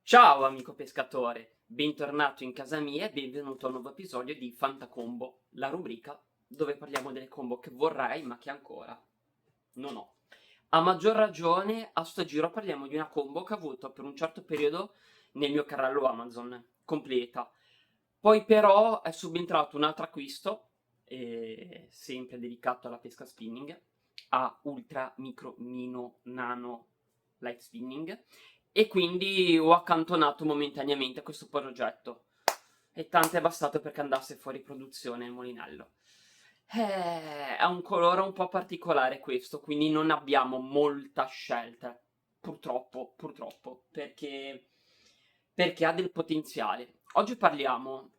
Ciao amico pescatore, bentornato in casa mia e benvenuto a un nuovo episodio di Fantacombo, la rubrica dove parliamo delle combo che vorrei ma che ancora non ho. A maggior ragione a sto giro parliamo di una combo che ho avuto per un certo periodo nel mio carrello Amazon, completa. Poi però è subentrato un altro acquisto, sempre dedicato alla pesca spinning, a ultra micro mino nano light spinning, e quindi ho accantonato momentaneamente questo progetto. E tanto è bastato perché andasse fuori produzione il molinello. È un colore un po' particolare questo, quindi non abbiamo molta scelta. Purtroppo, perché ha del potenziale. Oggi parliamo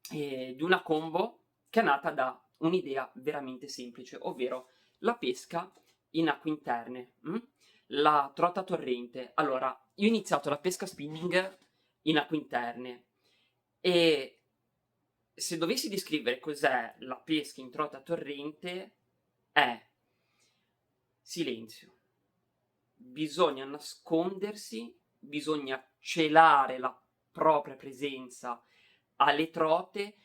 di una combo che è nata da un'idea veramente semplice, ovvero la pesca in acque interne. La trota torrente. Allora, io ho iniziato la pesca spinning in acque interne e se dovessi descrivere cos'è la pesca in trota torrente è silenzio. Bisogna nascondersi, bisogna celare la propria presenza alle trote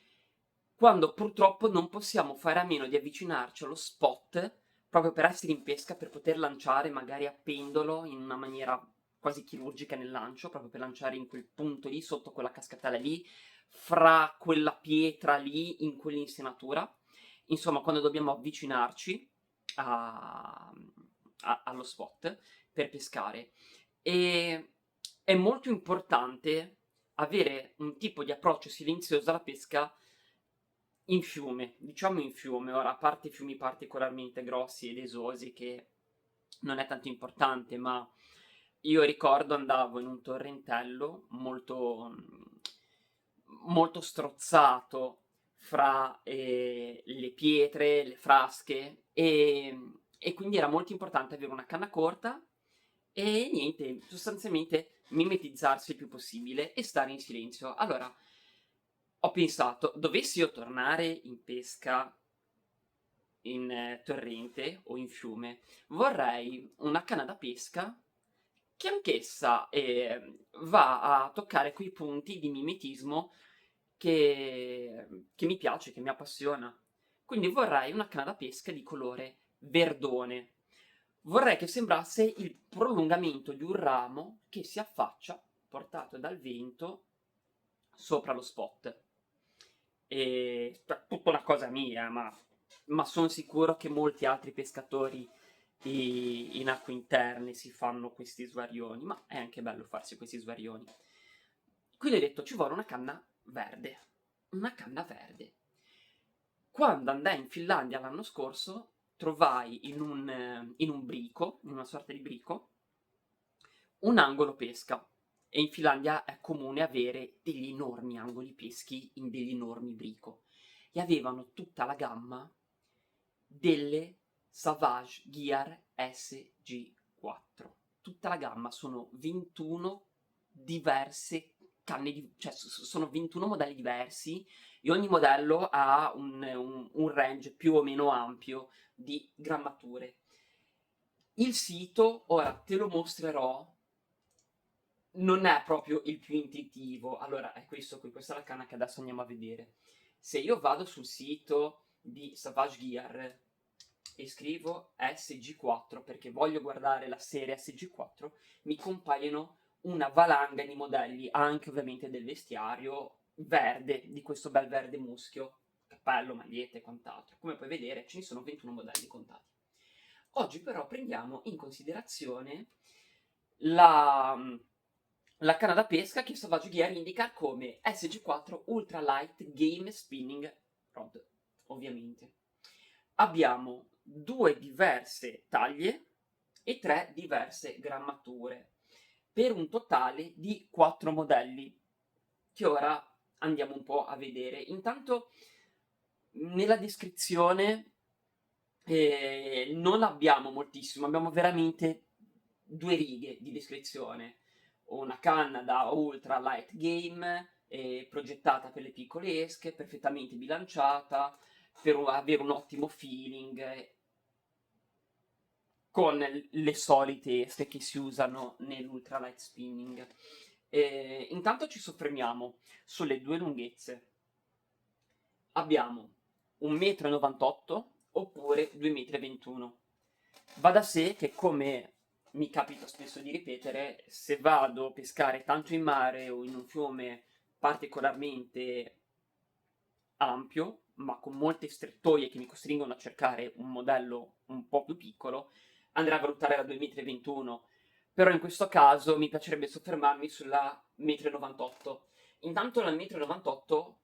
quando purtroppo non possiamo fare a meno di avvicinarci allo spot proprio per essere in pesca, per poter lanciare magari a pendolo in una maniera quasi chirurgica nel lancio, proprio per lanciare in quel punto lì, sotto quella cascatella lì, fra quella pietra lì, in quell'insenatura. Insomma, quando dobbiamo avvicinarci a- allo spot per pescare. E è molto importante avere un tipo di approccio silenzioso alla pesca in fiume, diciamo in fiume, ora a parte fiumi particolarmente grossi ed esosi che non è tanto importante, ma io ricordo andavo in un torrentello molto strozzato fra le pietre, le frasche e quindi era molto importante avere una canna corta e niente, sostanzialmente mimetizzarsi il più possibile e stare in silenzio. Allora, ho pensato, dovessi io tornare in pesca in torrente o in fiume, vorrei una canna da pesca che anch'essa va a toccare quei punti di mimetismo che mi piace, che mi appassiona. Quindi vorrei una canna da pesca di colore verdone. Vorrei che sembrasse il prolungamento di un ramo che si affaccia, portato dal vento, sopra lo spot. Tutta una cosa mia, ma sono sicuro che molti altri pescatori in acque interne si fanno questi svarioni, ma è anche bello farsi questi svarioni. Quindi ho detto ci vuole una canna verde. Una canna verde. Quando andai in Finlandia l'anno scorso, trovai in un brico, in una sorta di brico, un angolo pesca. E in Finlandia è comune avere degli enormi angoli peschi in degli enormi brico. E avevano tutta la gamma delle Savage Gear SG4. Tutta la gamma, sono 21 diverse canne, cioè sono 21 modelli diversi e ogni modello ha un range più o meno ampio di grammature. Il sito, ora te lo mostrerò, non è proprio il più intuitivo. Allora, è questo qui, questa è la canna che adesso andiamo a vedere. Se io vado sul sito di Savage Gear e scrivo SG4 perché voglio guardare la serie SG4, mi compaiono una valanga di modelli, anche ovviamente del vestiario verde, di questo bel verde muschio, cappello, magliette e quant'altro. Come puoi vedere, ce ne sono 21 modelli contati. Oggi però prendiamo in considerazione la, la canna da pesca che Savage Gear indica come SG4 Ultra Light Game Spinning Rod, ovviamente. Abbiamo due diverse taglie e tre diverse grammature, per un totale di 4 modelli, che ora andiamo un po' a vedere. Intanto nella descrizione non abbiamo moltissimo, abbiamo veramente 2 righe di descrizione. Una canna da ultra light game, progettata per le piccole esche, perfettamente bilanciata, per avere un ottimo feeling, con le solite esche che si usano nell'ultra light spinning. Intanto ci soffermiamo sulle due lunghezze. Abbiamo 1,98 m oppure 2,21 m. Va da sé che, come mi capita spesso di ripetere, se vado a pescare tanto in mare o in un fiume particolarmente ampio, ma con molte strettoie che mi costringono a cercare un modello un po' più piccolo, andrei a valutare la 2,21 m. Però in questo caso mi piacerebbe soffermarmi sulla 1,98 m. Intanto la 1,98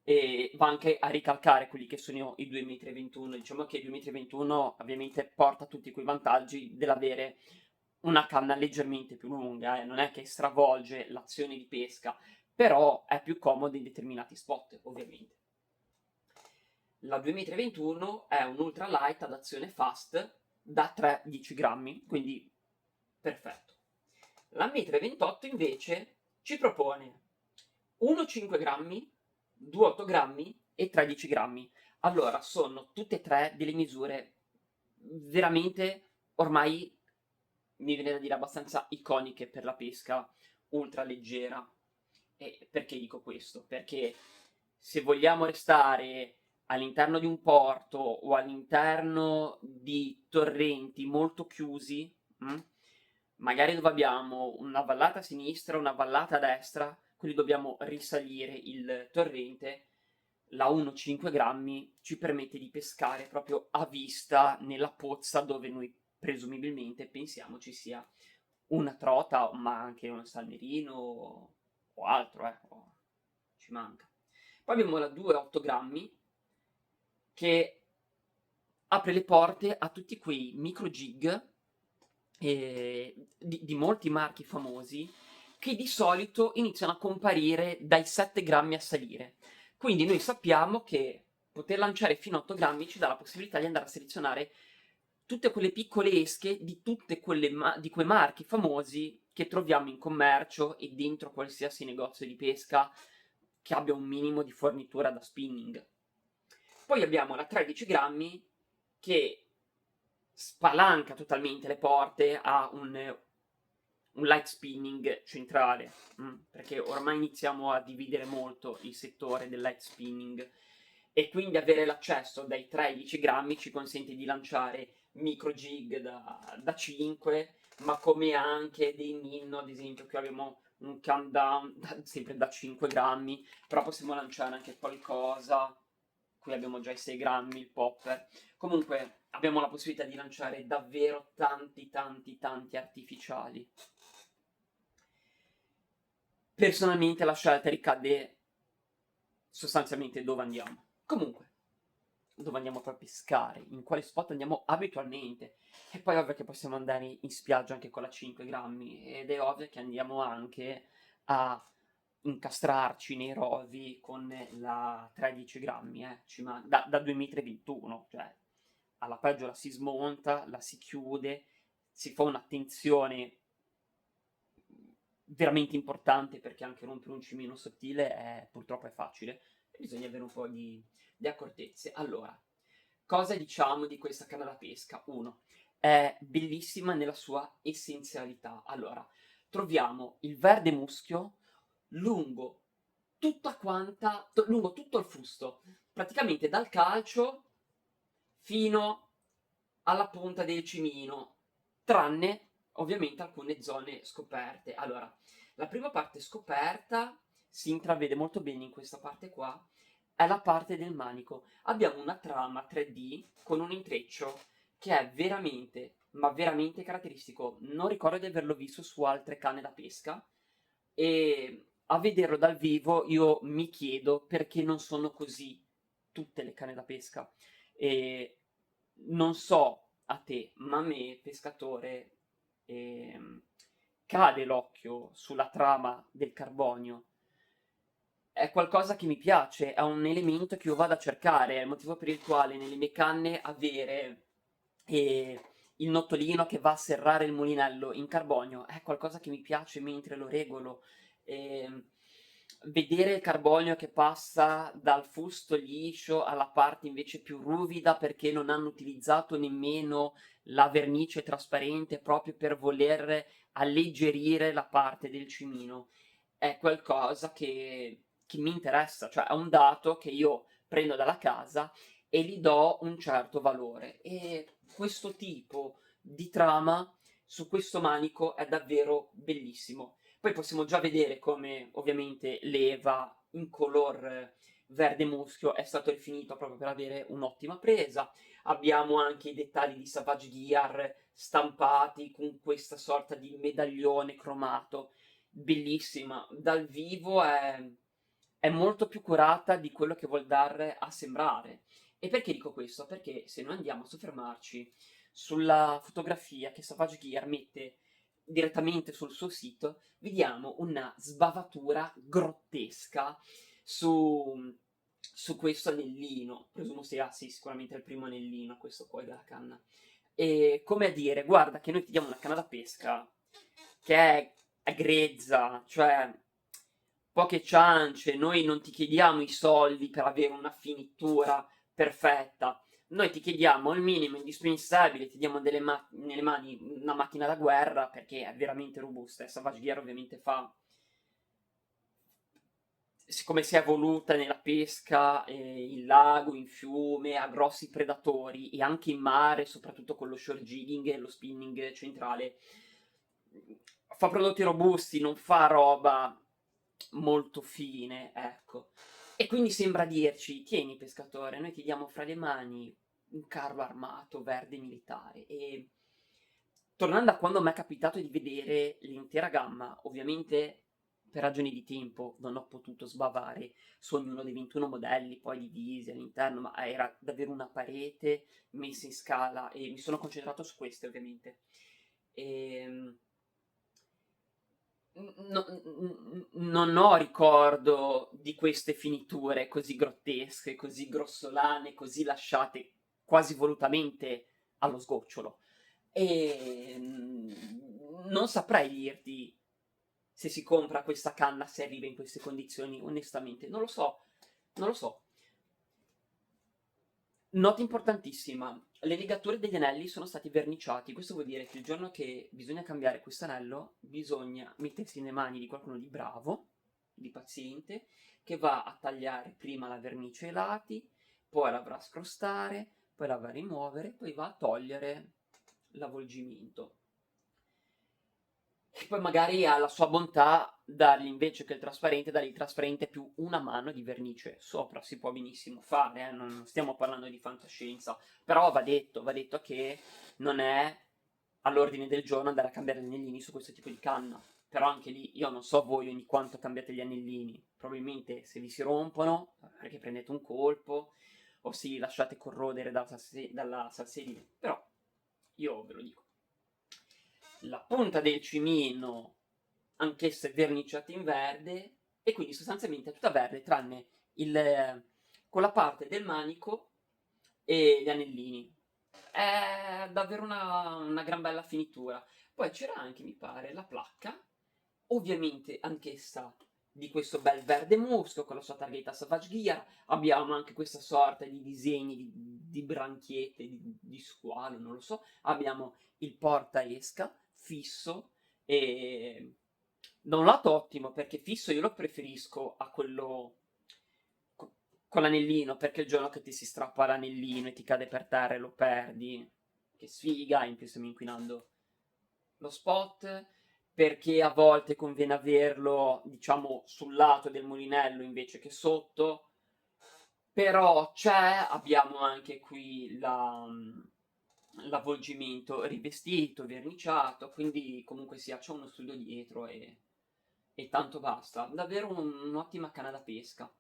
m va anche a ricalcare quelli che sono i 2,21 m. Diciamo che il 2,21 m ovviamente porta tutti quei vantaggi dell'avere una canna leggermente più lunga, non è che stravolge l'azione di pesca, però è più comodo in determinati spot, ovviamente. La 2,21 m è un ultralight ad azione fast da 3-10 grammi, quindi perfetto. La 1,28 m invece ci propone 1,5 grammi, 2,8 grammi e 13 grammi. Allora, sono tutte e tre delle misure veramente ormai, mi viene da dire, abbastanza iconiche per la pesca ultra leggera. E perché dico questo? Perché se vogliamo restare all'interno di un porto o all'interno di torrenti molto chiusi, magari dove abbiamo una vallata a sinistra, una vallata a destra, quindi dobbiamo risalire il torrente, la 1,5 grammi ci permette di pescare proprio a vista nella pozza dove noi presumibilmente pensiamo ci sia una trota, ma anche un salmerino o altro, ci manca. Poi abbiamo la 2,8 grammi che apre le porte a tutti quei micro jig di molti marchi famosi che di solito iniziano a comparire dai 7 grammi a salire. Quindi noi sappiamo che poter lanciare fino a 8 grammi ci dà la possibilità di andare a selezionare tutte quelle piccole esche di tutte quelle di quei marchi famosi che troviamo in commercio e dentro qualsiasi negozio di pesca che abbia un minimo di fornitura da spinning. Poi abbiamo la 13 grammi che spalanca totalmente le porte a un light spinning centrale, perché ormai iniziamo a dividere molto il settore del light spinning e quindi avere l'accesso dai 13 grammi ci consente di lanciare micro jig da 5, ma come anche dei minno, ad esempio qui abbiamo un countdown sempre da 5 grammi, però possiamo lanciare anche qualcosa, qui abbiamo già i 6 grammi, il popper. Comunque abbiamo la possibilità di lanciare davvero tanti artificiali. Personalmente la scelta ricade sostanzialmente dove andiamo. Comunque, dove andiamo per pescare, in quale spot andiamo abitualmente. E poi è ovvio che possiamo andare in spiaggia anche con la 5 grammi ed è ovvio che andiamo anche a incastrarci nei rovi con la 13 grammi, da 2,21 m, cioè alla peggio la si smonta, la si chiude, si fa un'attenzione veramente importante perché anche rompere un cimino sottile purtroppo è facile e bisogna avere un po' di accortezze. Allora, cosa diciamo di questa canna da pesca? 1. È bellissima nella sua essenzialità. Allora, troviamo il verde muschio lungo lungo tutto il fusto, praticamente dal calcio fino alla punta del cimino, tranne ovviamente alcune zone scoperte. Allora, la prima parte scoperta si intravede molto bene in questa parte qua, è la parte del manico. Abbiamo una trama 3D con un intreccio che è veramente, ma veramente caratteristico. Non ricordo di averlo visto su altre canne da pesca e a vederlo dal vivo io mi chiedo perché non sono così tutte le canne da pesca. E non so a te, ma a me, pescatore, cade l'occhio sulla trama del carbonio. È qualcosa che mi piace, è un elemento che io vado a cercare, è il motivo per il quale nelle mie canne avere il nottolino che va a serrare il mulinello in carbonio è qualcosa che mi piace mentre lo regolo. Vedere il carbonio che passa dal fusto liscio alla parte invece più ruvida perché non hanno utilizzato nemmeno la vernice trasparente proprio per voler alleggerire la parte del cimino è qualcosa che mi interessa, cioè è un dato che io prendo dalla casa e gli do un certo valore. E questo tipo di trama su questo manico è davvero bellissimo. Poi possiamo già vedere come ovviamente l'Eva in color verde muschio è stato rifinito proprio per avere un'ottima presa. Abbiamo anche i dettagli di Savage Gear stampati con questa sorta di medaglione cromato, bellissima. Dal vivo è molto più curata di quello che vuol dare a sembrare. E perché dico questo? Perché se noi andiamo a soffermarci sulla fotografia che Savage Gear mette direttamente sul suo sito, vediamo una sbavatura grottesca su questo anellino. Presumo sia, sì, sicuramente il primo anellino, questo qua della canna. E come a dire, guarda che noi ti diamo una canna da pesca che è grezza, cioè poche ciance, noi non ti chiediamo i soldi per avere una finitura perfetta, noi ti chiediamo il minimo indispensabile, ti diamo nelle mani una macchina da guerra perché è veramente robusta e Savage Gear ovviamente fa, siccome si è evoluta nella pesca in lago, in fiume, a grossi predatori e anche in mare, soprattutto con lo shore jigging e lo spinning centrale, fa prodotti robusti, non fa roba molto fine, ecco. E quindi sembra dirci, tieni pescatore, noi ti diamo fra le mani un carro armato verde militare. E tornando a quando mi è capitato di vedere l'intera gamma, ovviamente per ragioni di tempo non ho potuto sbavare su ognuno dei 21 modelli, poi divisi all'interno, ma era davvero una parete messa in scala e mi sono concentrato su queste ovviamente. E, non ho ricordo di queste finiture così grottesche, così grossolane, così lasciate quasi volutamente allo sgocciolo. E non saprei dirti se si compra questa canna se arriva in queste condizioni, onestamente. Non lo so, non lo so. Nota importantissima, le legature degli anelli sono stati verniciati, questo vuol dire che il giorno che bisogna cambiare questo anello bisogna mettersi nelle mani di qualcuno di bravo, di paziente, che va a tagliare prima la vernice ai lati, poi la va a scrostare, poi la va a rimuovere, poi va a togliere l'avvolgimento. E poi magari ha la sua bontà dargli invece che il trasparente, dargli il trasparente più una mano di vernice sopra, si può benissimo fare, non stiamo parlando di fantascienza, però va detto che non è all'ordine del giorno andare a cambiare gli anellini su questo tipo di canna, però anche lì io non so voi ogni quanto cambiate gli anellini, probabilmente se vi si rompono perché prendete un colpo o se li lasciate corrodere dalla salsedine, però io ve lo dico. La punta del cimino, anch'essa è verniciata in verde, e quindi sostanzialmente è tutta verde, tranne quella parte del manico e gli anellini. È davvero una gran bella finitura. Poi c'era anche, mi pare, la placca, ovviamente anch'essa di questo bel verde muschio con la sua targhetta Savage Gear. Abbiamo anche questa sorta di disegni di branchiette, di squalo, non lo so. Abbiamo il portaesca fisso e da un lato ottimo perché fisso io lo preferisco a quello con l'anellino, perché il giorno che ti si strappa l'anellino e ti cade per terra e lo perdi, che sfiga, in più stiamo inquinando lo spot, perché a volte conviene averlo, diciamo, sul lato del mulinello invece che sotto, però abbiamo anche qui l'avvolgimento rivestito, verniciato, quindi comunque sia c'è uno studio dietro e tanto basta. Davvero un'ottima canna da pesca.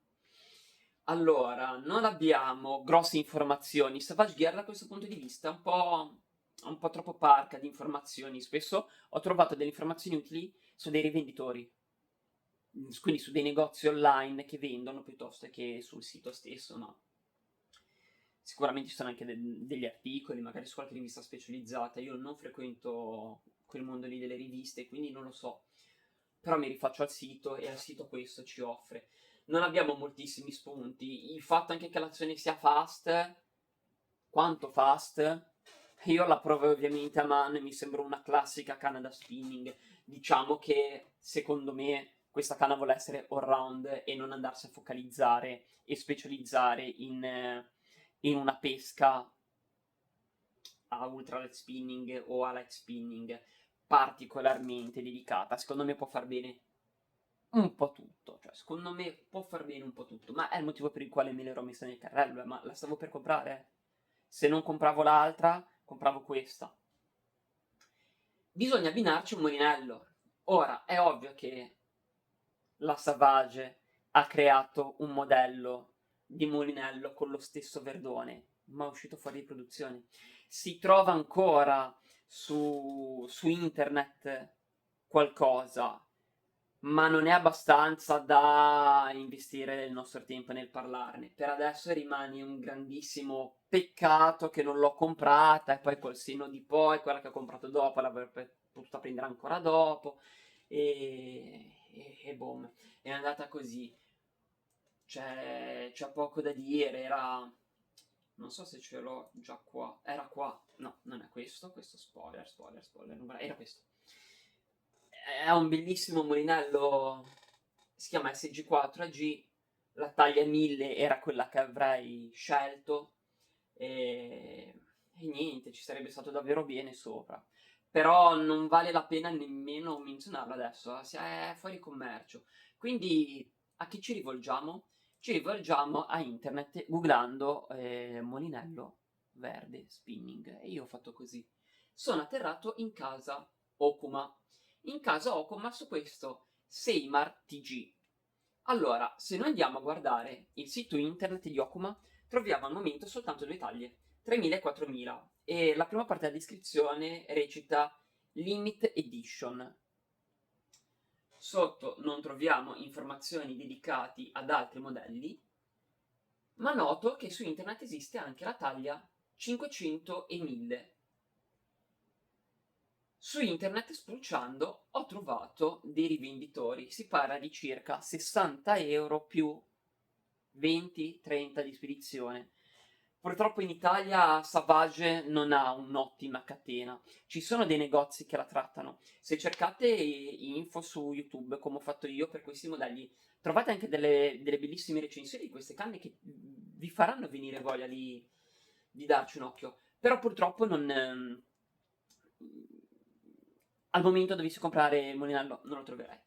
Allora, non abbiamo grosse informazioni. Savage Gear da questo punto di vista è un po' troppo parca di informazioni. Spesso ho trovato delle informazioni utili su dei rivenditori, quindi su dei negozi online che vendono piuttosto che sul sito stesso, no? Sicuramente ci sono anche degli articoli, magari su qualche rivista specializzata. Io non frequento quel mondo lì delle riviste, quindi non lo so. Però mi rifaccio al sito e al sito questo ci offre. Non abbiamo moltissimi spunti. Il fatto anche che l'azione sia fast, quanto fast? Io la provo ovviamente a mano e mi sembra una classica canna da spinning. Diciamo che secondo me questa canna vuole essere all round e non andarsi a focalizzare e specializzare in una pesca a ultra light spinning o a light spinning particolarmente dedicata. Secondo me può far bene un po' tutto, cioè secondo me può far bene un po' tutto, ma è il motivo per il quale me l'ero messa nel carrello, ma la stavo per comprare. Se non compravo l'altra, compravo questa. Bisogna abbinarci un mulinello. Ora, è ovvio che la Savage ha creato un modello di mulinello con lo stesso verdone, ma è uscito fuori di produzione. Si trova ancora su internet qualcosa, ma non è abbastanza da investire il nostro tempo nel parlarne. Per adesso rimane un grandissimo peccato che non l'ho comprata e poi col senno di poi, quella che ho comprato dopo l'avrei potuta prendere ancora dopo e boom, è andata così. C'è poco da dire, era... Non so se ce l'ho già qua. Era qua. No, non è questo. Questo spoiler. Era questo. È un bellissimo mulinello. Si chiama SG4AG. La taglia 1000 era quella che avrei scelto. E niente, ci sarebbe stato davvero bene sopra. Però non vale la pena nemmeno menzionarlo adesso. È fuori commercio. Quindi a chi ci rivolgiamo? Ci rivolgiamo a internet googlando Molinello verde spinning e io ho fatto così. Sono atterrato in casa Okuma. In casa Okuma su questo Seimar TG. Allora, se noi andiamo a guardare il sito internet di Okuma, troviamo al momento soltanto due taglie, 3000 e 4000, e la prima parte della descrizione recita Limit Edition. Sotto non troviamo informazioni dedicate ad altri modelli, ma noto che su internet esiste anche la taglia 500 e 1000. Su internet spulciando ho trovato dei rivenditori, si parla di circa 60 euro più 20-30 di spedizione. Purtroppo in Italia Savage non ha un'ottima catena, ci sono dei negozi che la trattano. Se cercate info su YouTube, come ho fatto io per questi modelli, trovate anche delle bellissime recensioni di queste canne che vi faranno venire voglia di darci un occhio. Però purtroppo non... al momento dovessi comprare il Molinello non lo troverai.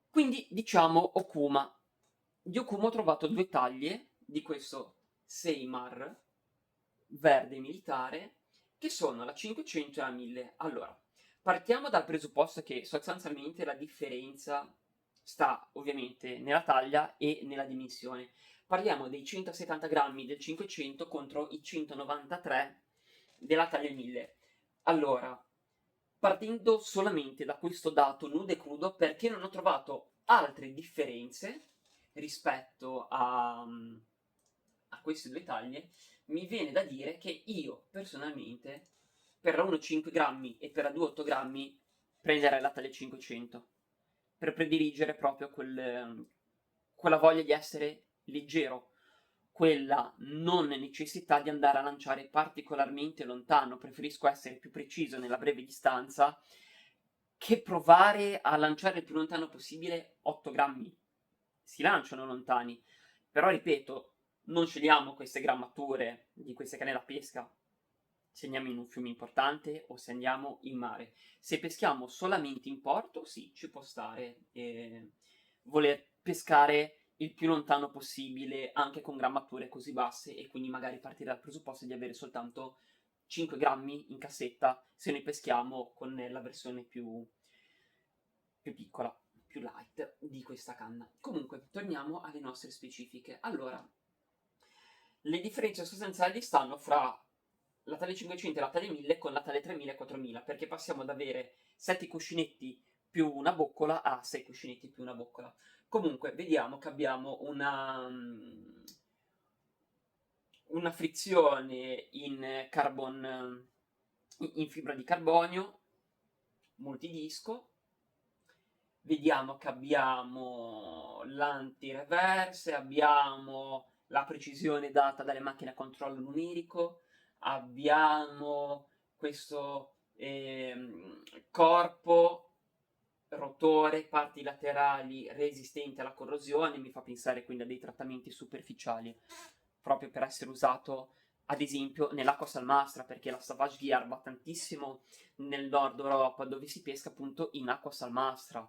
Quindi diciamo Okuma. Di Okuma ho trovato due taglie di questo Seimar verde militare che sono la 500 e la 1000. Allora, partiamo dal presupposto che sostanzialmente la differenza sta ovviamente nella taglia e nella dimensione. Parliamo dei 170 grammi del 500 contro i 193 della taglia 1000. Allora, partendo solamente da questo dato nudo e crudo, perché non ho trovato altre differenze rispetto a queste due taglie, mi viene da dire che io personalmente per la 1,5 grammi e per la 2,8 grammi prenderei la taglia 500 per prediligere proprio quella voglia di essere leggero, quella non necessità di andare a lanciare particolarmente lontano. Preferisco essere più preciso nella breve distanza che provare a lanciare il più lontano possibile 8 grammi. Si lanciano lontani, però ripeto, non scegliamo queste grammature di queste canne da pesca se andiamo in un fiume importante o se andiamo in mare. Se peschiamo solamente in porto, sì, ci può stare voler pescare il più lontano possibile anche con grammature così basse e quindi magari partire dal presupposto di avere soltanto 5 grammi in cassetta se noi peschiamo con la versione più piccola, più light di questa canna. Comunque, torniamo alle nostre specifiche. Allora, le differenze sostanziali stanno fra la taglia 500 e la taglia 1000 con la taglia 3000 e 4000, perché passiamo ad avere 7 cuscinetti più una boccola a 6 cuscinetti più una boccola. Comunque, vediamo che abbiamo una frizione in carbon, in fibra di carbonio, multidisco. Vediamo che abbiamo l'anti-reverse, abbiamo la precisione data dalle macchine a controllo numerico, abbiamo questo corpo rotore, parti laterali resistenti alla corrosione, mi fa pensare quindi a dei trattamenti superficiali, proprio per essere usato ad esempio nell'acqua salmastra, perché la Savage Gear va tantissimo nel nord Europa, dove si pesca appunto in acqua salmastra,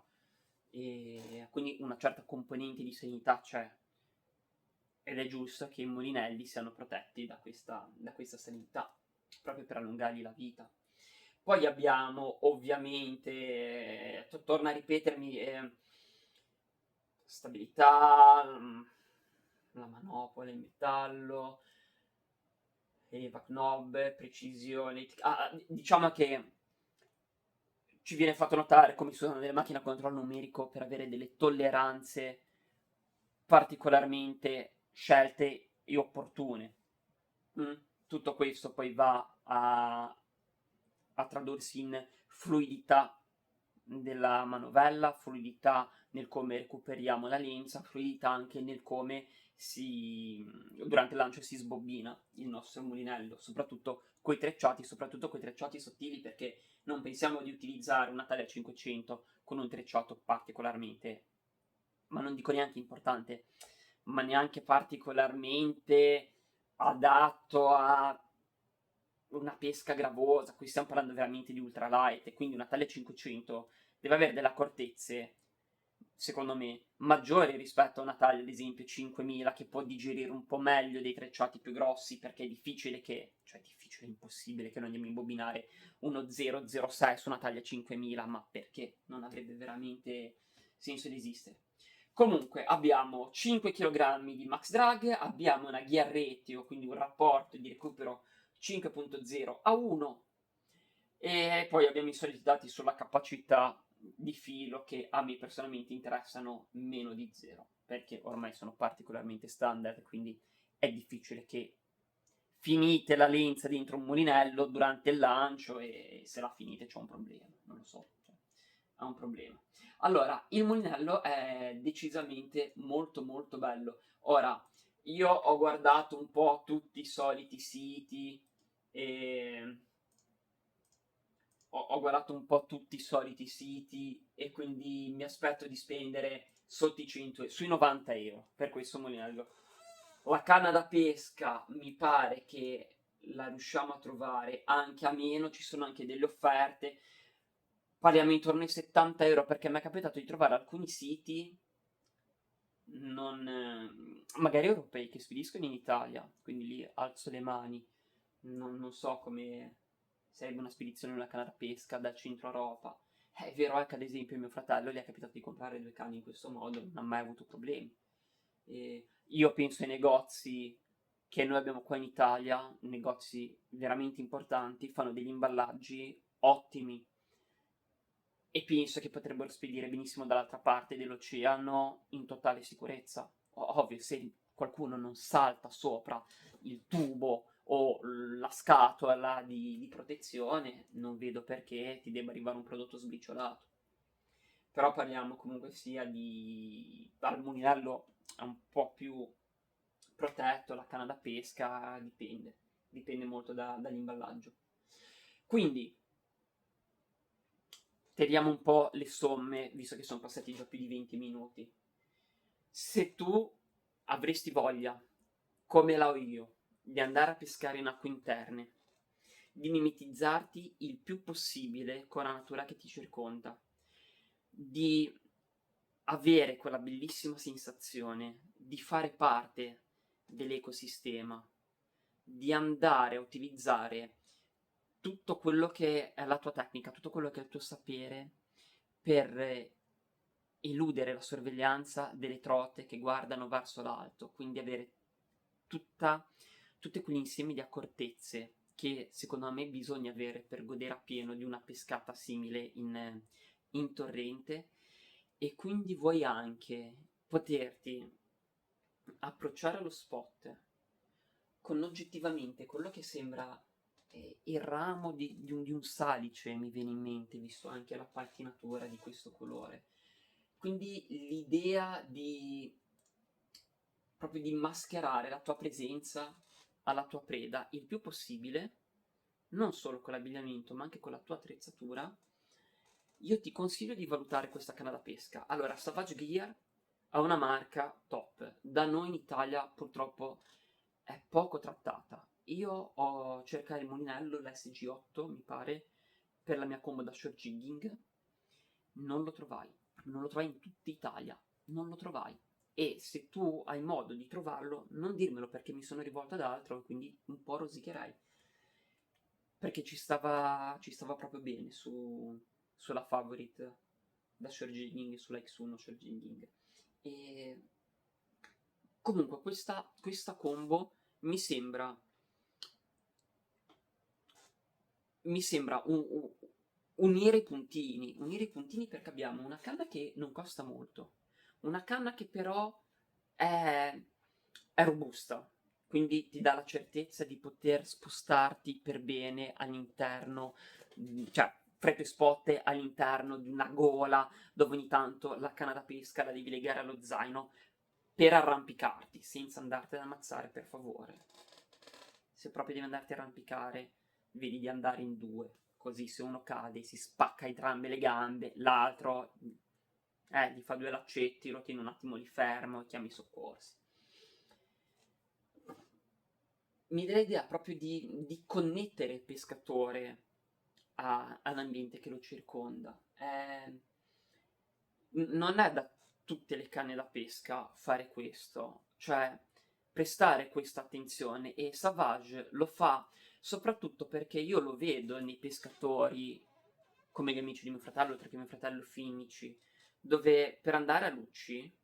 e quindi una certa componente di salinità c'è, ed è giusto che i mulinelli siano protetti da questa salinità, proprio per allungargli la vita. Poi abbiamo ovviamente, torno a ripetermi, stabilità, la manopola in metallo, Eva Knob, precisione. Diciamo che ci viene fatto notare come sono delle macchine a controllo numerico per avere delle tolleranze particolarmente scelte e opportune. Mm? Tutto questo poi va a tradursi in fluidità della manovella, fluidità nel come recuperiamo la lenza, fluidità anche nel come durante il lancio si sbobbina il nostro mulinello, soprattutto coi trecciati sottili, perché non pensiamo di utilizzare una taglia 500 con un trecciato particolarmente, ma non dico neanche importante, ma neanche particolarmente adatto a una pesca gravosa. Qui stiamo parlando veramente di ultralight, e quindi una taglia 500 deve avere delle accortezze, secondo me, maggiori rispetto a una taglia, ad esempio, 5000, che può digerire un po' meglio dei trecciati più grossi, perché è difficile impossibile che non andiamo a imbobinare uno 006 su una taglia 5000, ma perché? Non avrebbe veramente senso di esistere. Comunque abbiamo 5 kg di max drag, abbiamo una gear ratio, quindi un rapporto di recupero 5.0 a 1, e poi abbiamo i soliti dati sulla capacità di filo, che a me personalmente interessano meno di 0, perché ormai sono particolarmente standard, quindi è difficile che finite la lenza dentro un mulinello durante il lancio e se la finite c'è un problema, non lo so, cioè, ha un problema. Allora, il mulinello è decisamente molto molto bello. Ora, io ho guardato un po' tutti i soliti siti, e ho guardato un po' tutti i soliti siti, e quindi mi aspetto di spendere sotto i 100, sui 90 euro per questo mulinello. La canna da pesca mi pare che la riusciamo a trovare anche a meno, ci sono anche delle offerte, parliamo intorno ai 70 euro, perché mi è capitato di trovare alcuni siti non, magari europei, che spediscono in Italia, quindi lì alzo le mani, non so come sarebbe una spedizione di una canna da pesca dal centro Europa. È vero che ad esempio mio fratello gli è capitato di comprare 2 canne in questo modo, non ha mai avuto problemi. Io penso ai negozi che noi abbiamo qua in Italia, negozi veramente importanti, fanno degli imballaggi ottimi, e penso che potrebbero spedire benissimo dall'altra parte dell'oceano in totale sicurezza. Ovvio, se qualcuno non salta sopra il tubo o la scatola di protezione, non vedo perché ti debba arrivare un prodotto sbriciolato. Però parliamo comunque sia di... al mulinello è un po' più protetto, la canna da pesca dipende molto dall'imballaggio. Quindi, tiriamo un po' le somme, visto che sono passati già più di 20 minuti. Se tu avresti voglia, come la ho io, di andare a pescare in acque interne, di mimetizzarti il più possibile con la natura che ti circonda, di avere quella bellissima sensazione di fare parte dell'ecosistema, di andare a utilizzare tutto quello che è la tua tecnica, tutto quello che è il tuo sapere, per eludere la sorveglianza delle trote che guardano verso l'alto, quindi avere tutta, tutti quegli insiemi di accortezze che secondo me bisogna avere per godere appieno di una pescata simile in torrente, e quindi vuoi anche poterti approcciare allo spot con oggettivamente quello che sembra il ramo di un salice, mi viene in mente, visto anche la patinatura di questo colore. Quindi l'idea di proprio di mascherare la tua presenza alla tua preda il più possibile, non solo con l'abbigliamento, ma anche con la tua attrezzatura, io ti consiglio di valutare questa canna da pesca. Allora, Savage Gear ha una marca top. Da noi in Italia purtroppo è poco trattata. Io ho cercato il mulinello, l'SG8, mi pare, per la mia combo da short jigging. Non lo trovai. Non lo trovai in tutta Italia. Non lo trovai. E se tu hai modo di trovarlo, non dirmelo perché mi sono rivolto ad altro e quindi un po' rosicherei. Perché ci stava proprio bene sulla favorite da short jigging, sulla X1 short jigging. E comunque questa combo mi sembra, unire i puntini perché abbiamo una canna che non costa molto, una canna che però è robusta, quindi ti dà la certezza di poter spostarti per bene all'interno, cioè freddo e spot all'interno di una gola dove ogni tanto la canna da pesca la devi legare allo zaino per arrampicarti, senza andarti ad ammazzare, per favore. Se proprio devi andarti a arrampicare, vedi di andare in due, così se uno cade si spacca entrambe le gambe, l'altro gli fa due laccetti, lo tiene un attimo lì fermo e chiami i soccorsi. Mi dà l'idea proprio di connettere il pescatore all'ambiente che lo circonda. Non è da tutte le canne da pesca fare questo, cioè prestare questa attenzione, e Savage lo fa soprattutto perché io lo vedo nei pescatori come gli amici di mio fratello, oltre che mio fratello Finici, dove per andare a Lucci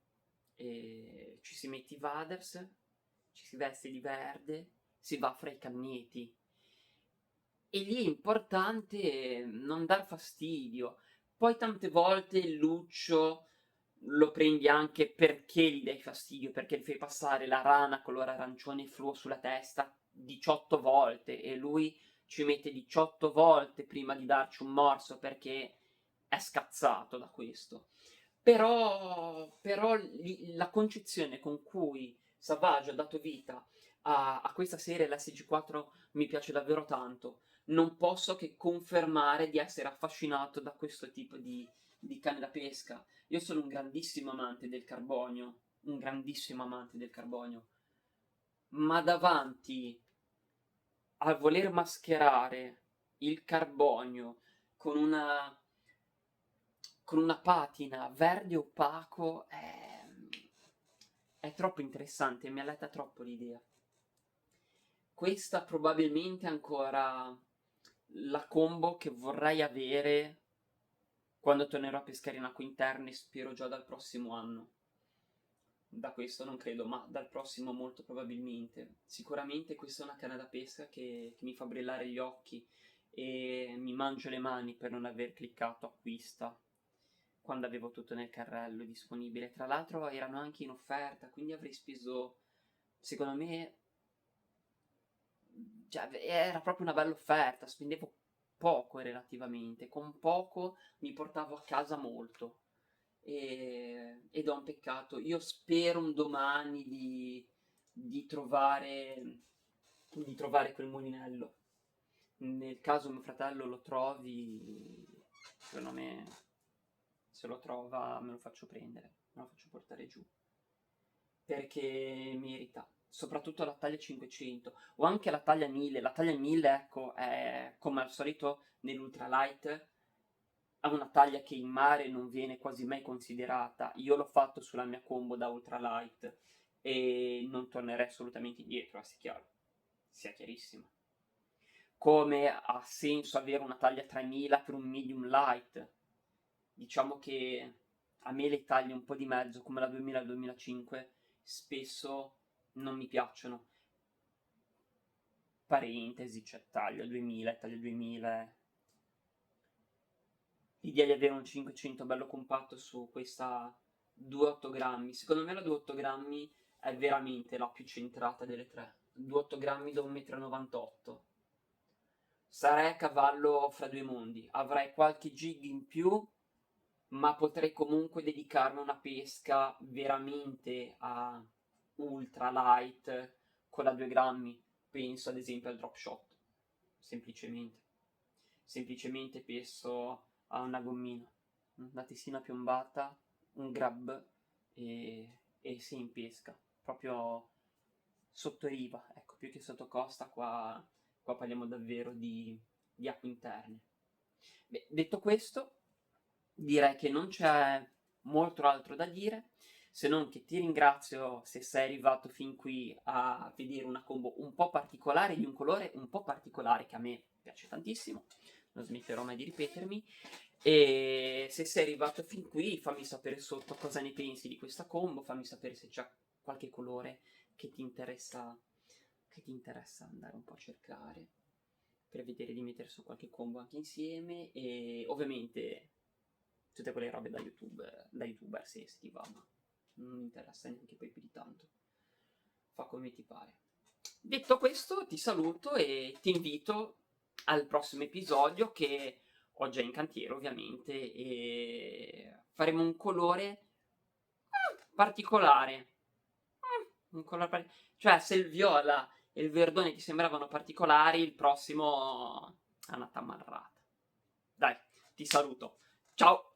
ci si mette i waders, ci si veste di verde, si va fra i canneti. E lì è importante non dar fastidio. Poi tante volte il luccio lo prendi anche perché gli dai fastidio, perché gli fai passare la rana color arancione fluo sulla testa 18 volte e lui ci mette 18 volte prima di darci un morso perché è scazzato da questo. Però la concezione con cui Savage ha dato vita a questa serie, l'SG4, mi piace davvero tanto. Non posso che confermare di essere affascinato da questo tipo di canne da pesca. Io sono un grandissimo amante del carbonio, un grandissimo amante del carbonio, ma davanti a voler mascherare il carbonio con una patina verde opaco è troppo interessante, mi alletta troppo l'idea. Questa probabilmente è ancora la combo che vorrei avere quando tornerò a pescare in acque interne, spero già dal prossimo anno. Da questo non credo, ma dal prossimo molto probabilmente. Sicuramente questa è una canna da pesca che mi fa brillare gli occhi e mi mangio le mani per non aver cliccato acquista quando avevo tutto nel carrello disponibile. Tra l'altro erano anche in offerta, quindi avrei speso, secondo me, cioè, era proprio una bella offerta, spendevo poco relativamente, con poco mi portavo a casa molto. Ed è un peccato. Io spero un domani di trovare quel mulinello. Nel caso mio fratello lo trovi, secondo me, se lo trova me lo faccio prendere, me lo faccio portare giù. Perché merita. Soprattutto la taglia 500 o anche la taglia 1000. La taglia 1000, ecco, è come al solito nell'ultralight, ha una taglia che in mare non viene quasi mai considerata. Io l'ho fatto sulla mia combo da ultralight e non tornerei assolutamente indietro, sia chiaro, sia chiarissimo. Come ha senso avere una taglia 3000 per un medium light. Diciamo che a me le taglie un po' di mezzo, come la 2000 e la 2005, spesso non mi piacciono. Parentesi, c'è taglia 2000. L'idea di avere un 500 bello compatto su questa 2,8 grammi. Secondo me la 2,8 grammi è veramente la più centrata delle tre. 2,8 grammi da 1,98 m. Sarei a cavallo fra due mondi. Avrai qualche gig in più, ma potrei comunque dedicarmi a una pesca veramente a ultra light con la 2 grammi. Penso ad esempio al drop shot, semplicemente. Semplicemente penso a una gommina, una testina piombata, un grab e si impesca, proprio sotto riva, ecco, più che sotto costa, qua parliamo davvero di acque interne. Beh, detto questo, direi che non c'è molto altro da dire, se non che ti ringrazio se sei arrivato fin qui a vedere una combo un po' particolare, di un colore un po' particolare che a me piace tantissimo, non smetterò mai di ripetermi, e se sei arrivato fin qui fammi sapere sotto cosa ne pensi di questa combo, fammi sapere se c'è qualche colore che ti interessa andare un po' a cercare per vedere di mettere su qualche combo anche insieme, e ovviamente tutte quelle robe da youtuber se ti va, ma non mi interessa neanche poi più di tanto. Fa come ti pare. Detto questo, ti saluto e ti invito al prossimo episodio che ho già in cantiere, ovviamente, e faremo un colore particolare. Un colore cioè, se il viola e il verdone ti sembravano particolari, il prossimo è una tamarrata. Dai, ti saluto. Ciao!